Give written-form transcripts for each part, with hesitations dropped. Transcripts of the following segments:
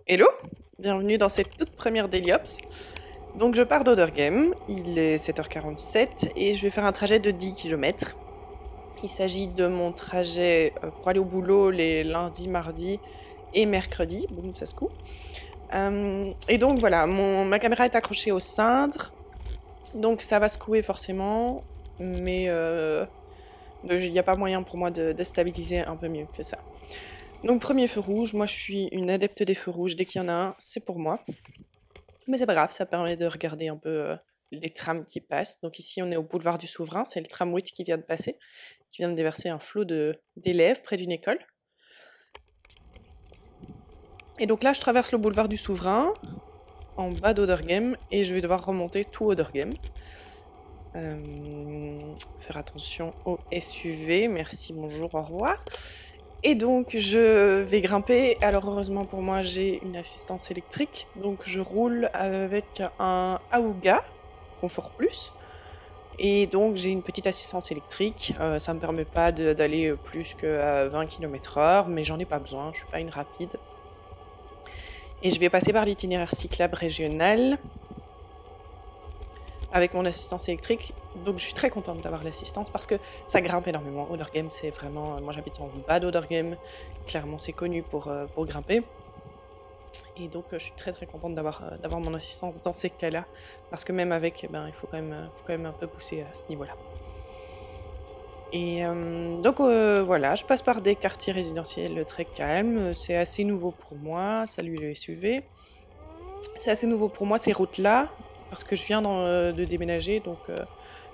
Hello, bienvenue dans cette toute première Daily Ops. Donc je pars d'Odergame, il est 7h47 et je vais faire un trajet de 10 km. Il s'agit de mon trajet pour aller au boulot les lundis, mardis et mercredis. Boum, ça se coupe. Et donc voilà, ma caméra est accrochée au cintre, donc ça va secouer forcément, mais il n'y a pas moyen pour moi de stabiliser un peu mieux que ça. Donc premier feu rouge, moi je suis une adepte des feux rouges, dès qu'il y en a un, c'est pour moi. Mais c'est pas grave, ça permet de regarder un peu les trams qui passent. Donc ici on est au boulevard du Souverain, c'est le tram 8 qui vient de passer, qui vient de déverser un flot d'élèves près d'une école. Et donc là je traverse le boulevard du Souverain, en bas d'Odergame, et je vais devoir remonter tout Odergame. Faire attention au SUV, merci, bonjour, au revoir. Et donc je vais grimper, alors heureusement pour moi j'ai une assistance électrique, donc je roule avec un Aouga, Confort Plus, et donc j'ai une petite assistance électrique, ça me permet pas d'aller plus que 20 km/h, mais j'en ai pas besoin, je suis pas une rapide. Et je vais passer par l'itinéraire cyclable régional avec mon assistance électrique, donc je suis très contente d'avoir l'assistance parce que ça grimpe énormément. Odergame, c'est vraiment... Moi j'habite en bas d'Odergame, clairement c'est connu pour grimper. Et donc je suis très très contente d'avoir mon assistance dans ces cas-là, parce que même avec, il faut quand même un peu pousser à ce niveau-là. Et donc voilà, je passe par des quartiers résidentiels très calmes, c'est assez nouveau pour moi, salut le SUV. C'est assez nouveau pour moi ces routes-là, parce que je viens de déménager, donc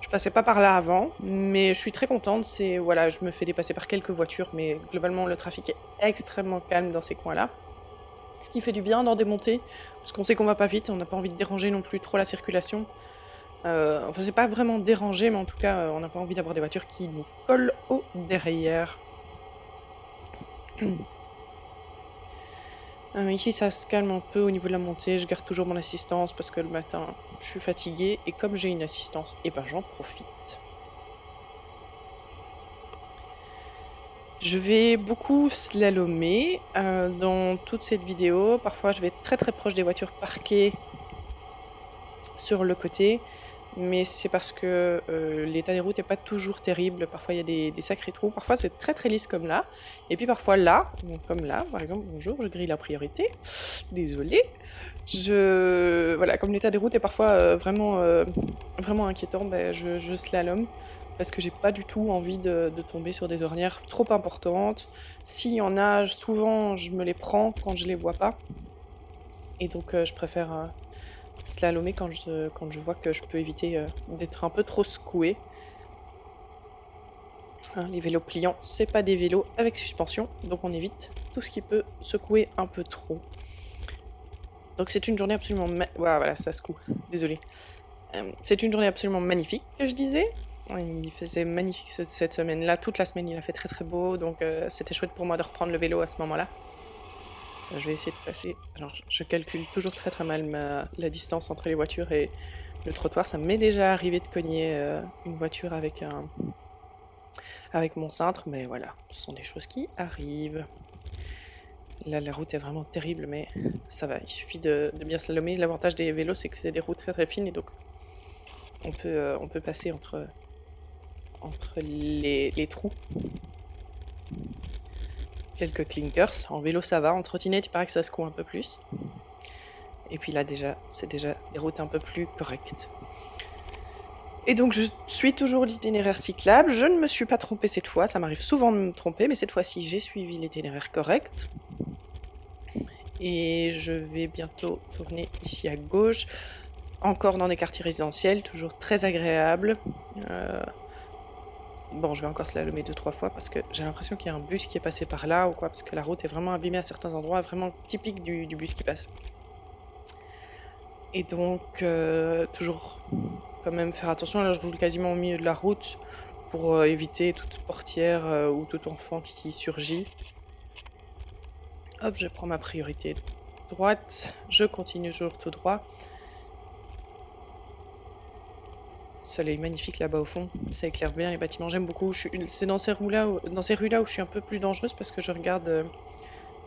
je passais pas par là avant, mais je suis très contente. Voilà, je me fais dépasser par quelques voitures, mais globalement le trafic est extrêmement calme dans ces coins-là. Ce qui fait du bien d'en démonter, parce qu'on sait qu'on va pas vite, on n'a pas envie de déranger non plus trop la circulation. Enfin, c'est pas vraiment déranger, mais en tout cas, on n'a pas envie d'avoir des voitures qui nous collent au derrière. Ici, ça se calme un peu au niveau de la montée. Je garde toujours mon assistance parce que le matin, je suis fatiguée. Et comme j'ai une assistance, j'en profite. Je vais beaucoup slalomer dans toute cette vidéo. Parfois, je vais être très très proche des voitures parquées sur le côté. Mais c'est parce que l'état des routes n'est pas toujours terrible. Parfois, il y a des sacrés trous. Parfois, c'est très très lisse comme là. Et puis parfois là, comme là, par exemple, bonjour, je grille la priorité. Désolée. Voilà, comme l'état des routes est parfois vraiment inquiétant, je slalom. Parce que j'ai pas du tout envie de tomber sur des ornières trop importantes. S'il y en a, souvent, je me les prends quand je les vois pas. Et donc, je préfère... slalomer quand je vois que je peux éviter d'être un peu trop secoué. Hein, les vélos pliants, c'est pas des vélos avec suspension, donc on évite tout ce qui peut secouer un peu trop. Donc c'est une journée absolument... Voilà, ça secoue, désolé. C'est une journée absolument magnifique, que je disais. Il faisait magnifique cette semaine-là, toute la semaine il a fait très très beau, donc c'était chouette pour moi de reprendre le vélo à ce moment-là. Je vais essayer de passer. Alors, je calcule toujours très très mal la distance entre les voitures et le trottoir. Ça m'est déjà arrivé de cogner une voiture avec mon cintre, mais voilà, ce sont des choses qui arrivent. Là, la route est vraiment terrible, mais ça va. Il suffit de bien slalomer. L'avantage des vélos, c'est que c'est des routes très très fines et donc on peut passer entre les trous. Quelques clinkers. En vélo, ça va. En trottinette, il paraît que ça secoue un peu plus. Et puis là, c'est déjà des routes un peu plus correctes. Et donc, je suis toujours l'itinéraire cyclable. Je ne me suis pas trompée cette fois. Ça m'arrive souvent de me tromper, mais cette fois-ci, j'ai suivi l'itinéraire correct. Et je vais bientôt tourner ici à gauche. Encore dans des quartiers résidentiels, toujours très agréable. Bon, je vais encore slalomer 2-3 fois parce que j'ai l'impression qu'il y a un bus qui est passé par là ou quoi, parce que la route est vraiment abîmée à certains endroits, vraiment typique du bus qui passe. Et donc, toujours quand même faire attention. Là, je roule quasiment au milieu de la route pour éviter toute portière ou tout enfant qui surgit. Hop, je prends ma priorité droite. Je continue toujours tout droit. Soleil magnifique là-bas au fond, ça éclaire bien les bâtiments, j'aime beaucoup. C'est dans ces rues-là où je suis un peu plus dangereuse parce que je regarde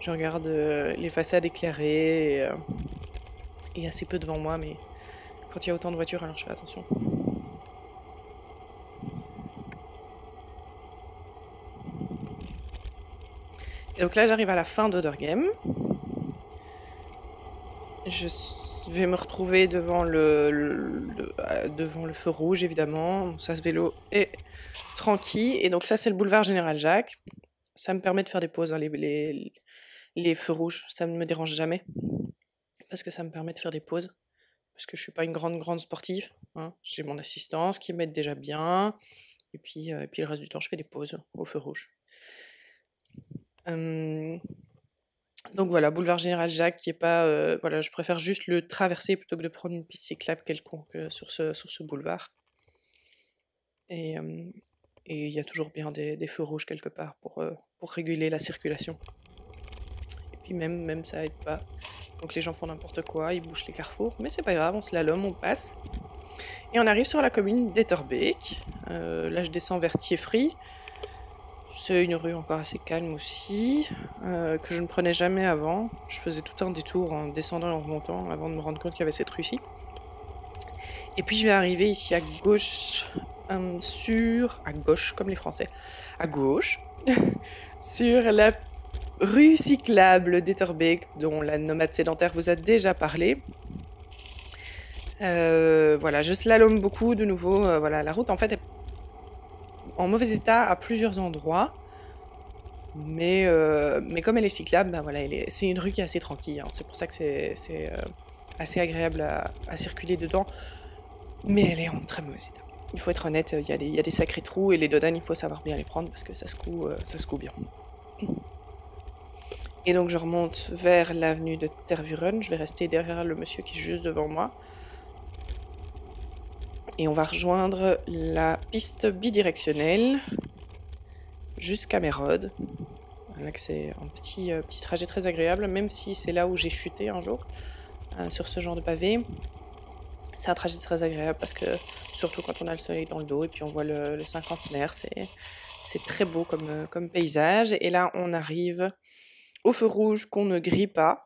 Je regarde les façades éclairées et assez peu devant moi, mais quand il y a autant de voitures, alors je fais attention. Et donc là, j'arrive à la fin d'Other Game. Je vais me retrouver devant devant le feu rouge, évidemment. Ça, ce vélo est tranquille. Et donc ça, c'est le boulevard Général Jacques. Ça me permet de faire des pauses, hein, les feux rouges. Ça ne me dérange jamais. Parce que ça me permet de faire des pauses. Parce que je suis pas une grande sportive. Hein. J'ai mon assistance qui m'aide déjà bien. Et puis le reste du temps, je fais des pauses au feu rouge. Donc voilà, boulevard Général Jacques, qui est pas... voilà, je préfère juste le traverser plutôt que de prendre une piste cyclable quelconque sur ce boulevard. Et il y a toujours bien des feux rouges quelque part pour réguler la circulation. Et puis même ça aide pas. Donc les gens font n'importe quoi, ils bouchent les carrefours, mais c'est pas grave, on slalom, on passe. Et on arrive sur la commune d'Etterbeek. Là je descends vers Thieffry. C'est une rue encore assez calme aussi, que je ne prenais jamais avant. Je faisais tout un détour en descendant et en remontant avant de me rendre compte qu'il y avait cette rue-ci. Et puis je vais arriver ici à gauche, à gauche comme les Français, à gauche, sur la rue cyclable d'Etterbeek, dont la nomade sédentaire vous a déjà parlé. Voilà, je slalome beaucoup de nouveau. Voilà, la route en fait est en mauvais état à plusieurs endroits, mais comme elle est cyclable, bah voilà, c'est une rue qui est assez tranquille, hein. C'est pour ça que c'est assez agréable à circuler dedans, mais elle est en très mauvais état. Il faut être honnête, il y a des sacrés trous, et les dodanes, il faut savoir bien les prendre parce que ça se coud bien. Et donc je remonte vers l'avenue de Tervuren, je vais rester derrière le monsieur qui est juste devant moi. Et on va rejoindre la piste bidirectionnelle jusqu'à Mérode. Là que c'est un petit trajet très agréable, même si c'est là où j'ai chuté un jour, sur ce genre de pavé. C'est un trajet très agréable parce que, surtout quand on a le soleil dans le dos et puis on voit le cinquantenaire, c'est très beau comme paysage. Et là, on arrive au feu rouge qu'on ne grille pas.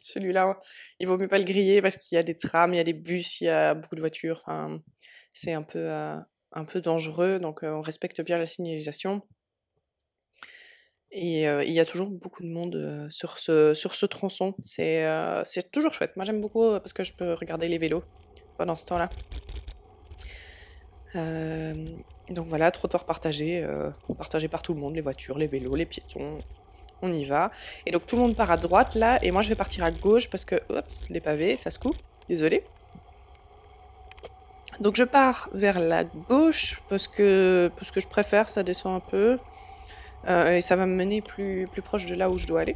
Celui-là, il vaut mieux pas le griller parce qu'il y a des trams, il y a des bus, il y a beaucoup de voitures. Enfin, c'est un peu dangereux, donc on respecte bien la signalisation. Et il y a toujours beaucoup de monde sur ce tronçon. C'est toujours chouette. Moi, j'aime beaucoup parce que je peux regarder les vélos pendant ce temps-là. Donc voilà, trottoir partagé par tout le monde, les voitures, les vélos, les piétons. On y va. Et donc tout le monde part à droite là, et moi je vais partir à gauche parce que, oups, les pavés, ça se coupe. Désolée. Donc je pars vers la gauche parce que je préfère, ça descend un peu. Et ça va me mener plus proche de là où je dois aller.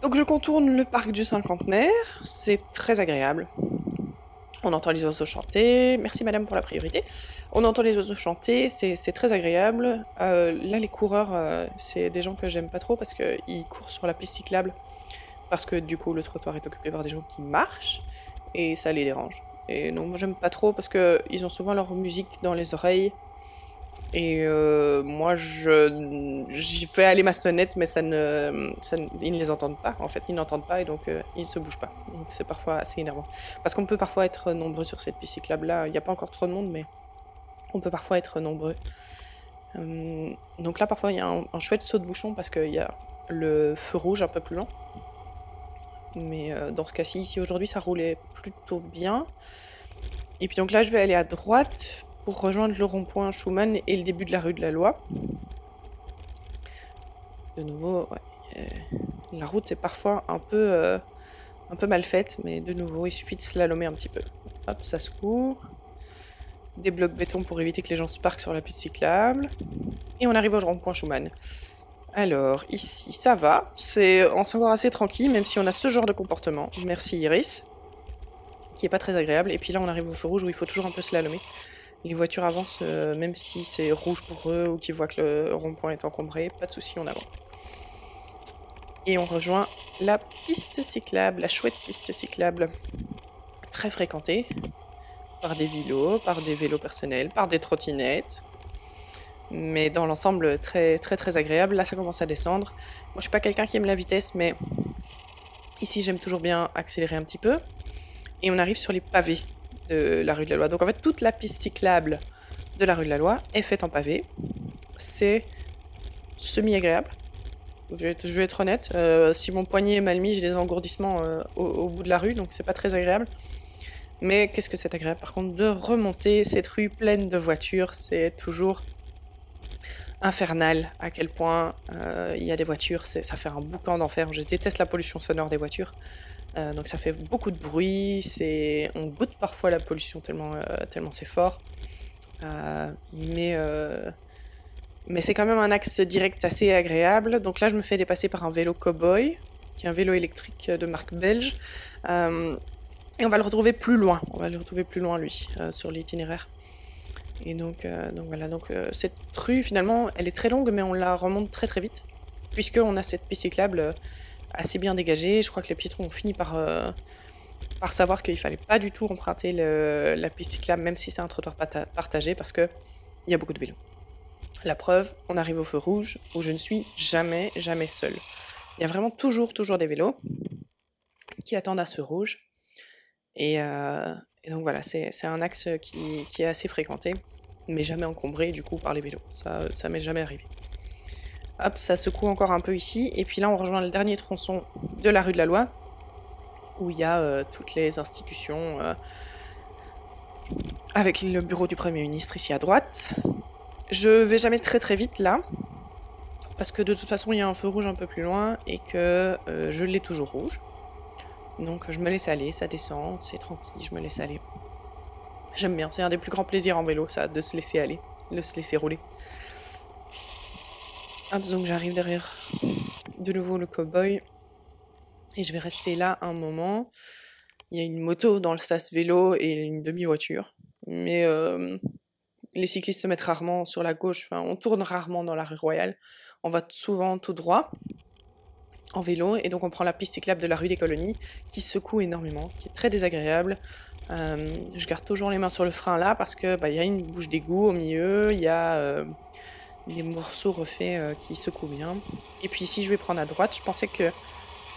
Donc je contourne le parc du Cinquantenaire, c'est très agréable. On entend les oiseaux chanter, merci madame pour la priorité. On entend les oiseaux chanter, c'est très agréable. Là les coureurs, c'est des gens que j'aime pas trop parce qu'ils courent sur la piste cyclable. Parce que du coup le trottoir est occupé par des gens qui marchent et ça les dérange. Et non, moi j'aime pas trop parce qu'ils ont souvent leur musique dans les oreilles. Et moi, j'y fais aller ma sonnette, mais ils ne les entendent pas. En fait, ils n'entendent pas et donc ils ne se bougent pas. Donc c'est parfois assez énervant. Parce qu'on peut parfois être nombreux sur cette piste cyclable-là. Il n'y a pas encore trop de monde, mais on peut parfois être nombreux. Donc là, parfois, il y a un chouette saut de bouchon parce qu'il y a le feu rouge un peu plus lent. Mais dans ce cas-ci, ici, aujourd'hui, ça roulait plutôt bien. Et puis donc là, je vais aller à droite pour rejoindre le rond-point Schumann et le début de la rue de la Loi. De nouveau, ouais, la route est parfois un peu mal faite, mais de nouveau, il suffit de slalomer un petit peu. Hop, ça se court. Des blocs béton pour éviter que les gens se parquent sur la piste cyclable. Et on arrive au rond-point Schumann. Alors, ici, ça va. C'est encore assez tranquille, même si on a ce genre de comportement. Merci Iris. Qui est pas très agréable. Et puis là, on arrive au feu rouge où il faut toujours un peu slalomer. Les voitures avancent, même si c'est rouge pour eux ou qu'ils voient que le rond-point est encombré, pas de souci, on avance. Et on rejoint la piste cyclable, la chouette piste cyclable, très fréquentée par des vélos personnels, par des trottinettes. Mais dans l'ensemble, très très très agréable. Là, ça commence à descendre. Moi, je suis pas quelqu'un qui aime la vitesse, mais ici, j'aime toujours bien accélérer un petit peu. Et on arrive sur les pavés de la rue de la Loi. Donc en fait, toute la piste cyclable de la rue de la Loi est faite en pavé. C'est semi-agréable. Je vais être honnête. Si mon poignet est mal mis, j'ai des engourdissements au bout de la rue, donc c'est pas très agréable. Mais qu'est-ce que c'est agréable par contre de remonter cette rue pleine de voitures, c'est toujours infernal à quel point il y a des voitures, ça fait un boucan d'enfer. Je déteste la pollution sonore des voitures. Donc ça fait beaucoup de bruit, on goûte parfois la pollution tellement c'est fort. Mais c'est quand même un axe direct assez agréable. Donc là, je me fais dépasser par un vélo Cowboy, qui est un vélo électrique de marque belge. Et on va le retrouver plus loin. On va le retrouver plus loin, lui, sur l'itinéraire. Et donc voilà. Donc cette rue, finalement, elle est très longue, mais on la remonte très très vite. Puisqu'on a cette piste cyclable assez bien dégagée. Je crois que les piétons ont fini par savoir qu'il fallait pas du tout emprunter la piste cyclable, même si c'est un trottoir partagé, parce qu'il y a beaucoup de vélos. La preuve, on arrive au feu rouge où je ne suis jamais seule. Il y a vraiment toujours des vélos qui attendent à ce feu rouge. Et donc voilà, c'est un axe qui est assez fréquenté, mais jamais encombré du coup par les vélos. Ça m'est jamais arrivé. Hop, ça secoue encore un peu ici. Et puis là, on rejoint le dernier tronçon de la rue de la Loi, où il y a toutes les institutions, avec le bureau du Premier ministre ici à droite. Je vais jamais très très vite là, parce que de toute façon il y a un feu rouge un peu plus loin et que je l'ai toujours rouge. Donc je me laisse aller, ça descend, c'est tranquille, je me laisse aller. J'aime bien, c'est un des plus grands plaisirs en vélo, ça, de se laisser aller, de se laisser rouler. Hop, donc j'arrive derrière de nouveau le cow-boy et je vais rester là un moment. Il y a une moto dans le sas vélo et une demi-voiture, mais les cyclistes se mettent rarement sur la gauche, enfin, on tourne rarement dans la rue Royale, on va souvent tout droit en vélo, et donc on prend la piste cyclable de la rue des Colonies, qui secoue énormément, qui est très désagréable. Je garde toujours les mains sur le frein là, parce que y a une bouche d'égout au milieu, il y a des morceaux refaits qui secouent bien. Et puis ici je vais prendre à droite, je pensais que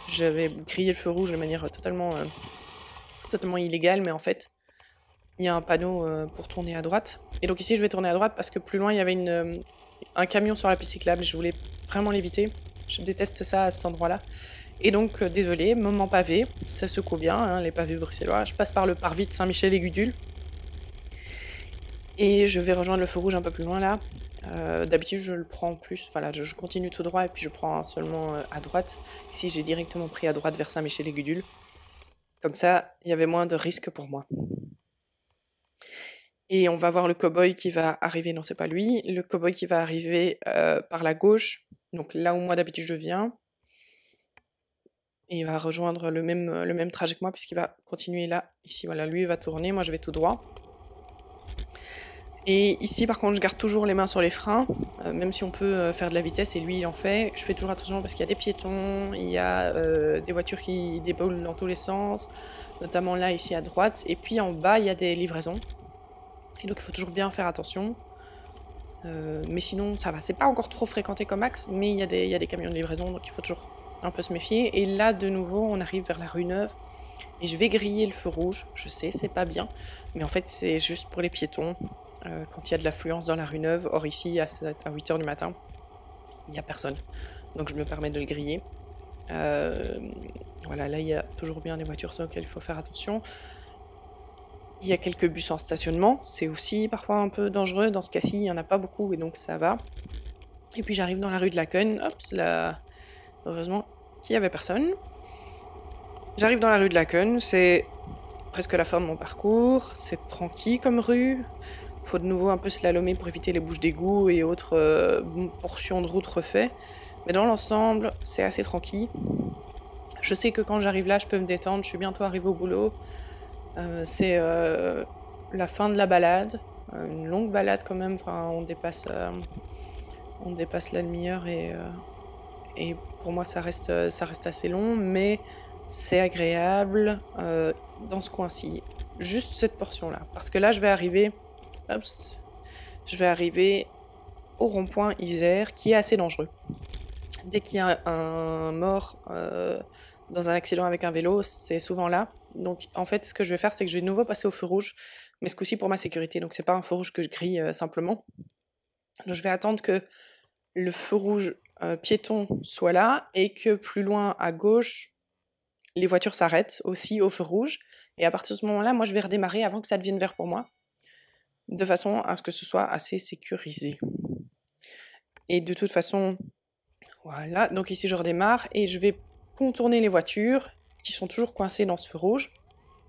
j'avais grillé le feu rouge de manière totalement illégale, mais en fait, il y a un panneau pour tourner à droite. Et donc ici, je vais tourner à droite parce que plus loin, il y avait un camion sur la piste cyclable. Je voulais vraiment l'éviter. Je déteste ça à cet endroit-là. Et donc, désolé, moment pavé. Ça secoue bien, hein, les pavés bruxellois. Je passe par le parvis de Saint-Michel-et-Gudule. Et je vais rejoindre le feu rouge un peu plus loin là. D'habitude, je le prends plus. Voilà, je continue tout droit et puis je prends seulement à droite. Ici, j'ai directement pris à droite vers Saint-Michel-et-Gudule. Comme ça, il y avait moins de risques pour moi. Et on va voir le cow-boy qui va arriver, non c'est pas lui, le cow-boy qui va arriver par la gauche, donc là où moi d'habitude je viens. Et il va rejoindre le même trajet que moi puisqu'il va continuer là. Ici voilà, lui il va tourner, moi je vais tout droit. Et ici par contre je garde toujours les mains sur les freins, même si on peut faire de la vitesse et lui il en fait. Je fais toujours attention parce qu'il y a des piétons, il y a des voitures qui déboulent dans tous les sens, notamment là ici à droite. Et puis en bas il y a des livraisons. Et donc il faut toujours bien faire attention. Mais sinon ça va, c'est pas encore trop fréquenté comme axe, mais il y a des camions de livraison, donc il faut toujours un peu se méfier. Et là de nouveau on arrive vers la rue Neuve, et je vais griller le feu rouge, je sais c'est pas bien, mais en fait c'est juste pour les piétons, quand il y a de l'affluence dans la rue Neuve. Or ici à 8h du matin, il n'y a personne, donc je me permets de le griller. Voilà, là il y a toujours bien des voitures sur lesquelles il faut faire attention. Il y a quelques bus en stationnement, c'est aussi parfois un peu dangereux. Dans ce cas-ci, il n'y en a pas beaucoup et donc ça va. Et puis j'arrive dans la rue de la Conne, hop, là, heureusement qu'il n'y avait personne. J'arrive dans la rue de la Conne, c'est presque la fin de mon parcours, c'est tranquille comme rue. Faut de nouveau un peu slalomer pour éviter les bouches d'égout et autres portions de route refaites. Mais dans l'ensemble, c'est assez tranquille. Je sais que quand j'arrive là, je peux me détendre, je suis bientôt arrivée au boulot. C'est la fin de la balade, une longue balade quand même, enfin, on dépasse la demi-heure et pour moi ça reste assez long, mais c'est agréable dans ce coin-ci, juste cette portion-là, parce que là je vais arriver au rond-point Isère, qui est assez dangereux. Dès qu'il y a un mort dans un accident avec un vélo, c'est souvent là. Donc en fait, ce que je vais faire, c'est que je vais de nouveau passer au feu rouge, mais ce coup-ci pour ma sécurité. Donc c'est pas un feu rouge que je grille simplement. Donc je vais attendre que le feu rouge piéton soit là et que plus loin à gauche, les voitures s'arrêtent aussi au feu rouge. Et à partir de ce moment-là, moi je vais redémarrer avant que ça devienne vert pour moi, de façon à ce que ce soit assez sécurisé. Et de toute façon, voilà, donc ici je redémarre et je vais contourner les voitures qui sont toujours coincées dans ce feu rouge,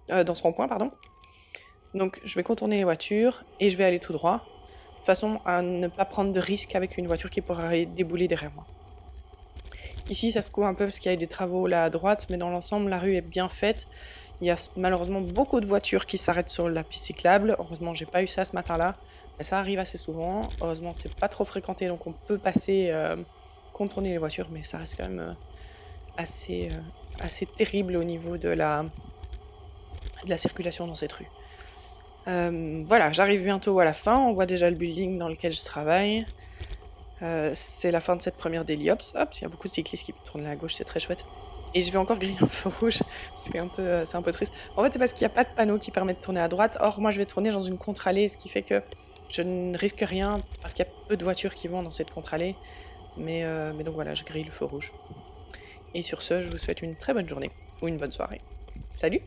dans ce rond-point, pardon. Donc je vais contourner les voitures et je vais aller tout droit, de façon à ne pas prendre de risque avec une voiture qui pourrait débouler derrière moi. Ici ça se court un peu parce qu'il y a des travaux là à droite, mais dans l'ensemble la rue est bien faite. Il y a malheureusement beaucoup de voitures qui s'arrêtent sur la piste cyclable. Heureusement j'ai pas eu ça ce matin-là, mais ça arrive assez souvent. Heureusement c'est pas trop fréquenté, donc on peut passer, contourner les voitures, mais ça reste quand même assez terrible au niveau de la circulation dans cette rue. Voilà, j'arrive bientôt à la fin, on voit déjà le building dans lequel je travaille. C'est la fin de cette première daily ops. Hop, il y a beaucoup de cyclistes qui tournent à gauche, c'est très chouette. Et je vais encore griller un feu rouge, c'est un peu triste. En fait, c'est parce qu'il n'y a pas de panneau qui permet de tourner à droite. Or, moi, je vais tourner dans une contre-allée, ce qui fait que je ne risque rien, parce qu'il y a peu de voitures qui vont dans cette contre-allée. Mais donc voilà, je grille le feu rouge. Et sur ce, je vous souhaite une très bonne journée, ou une bonne soirée. Salut!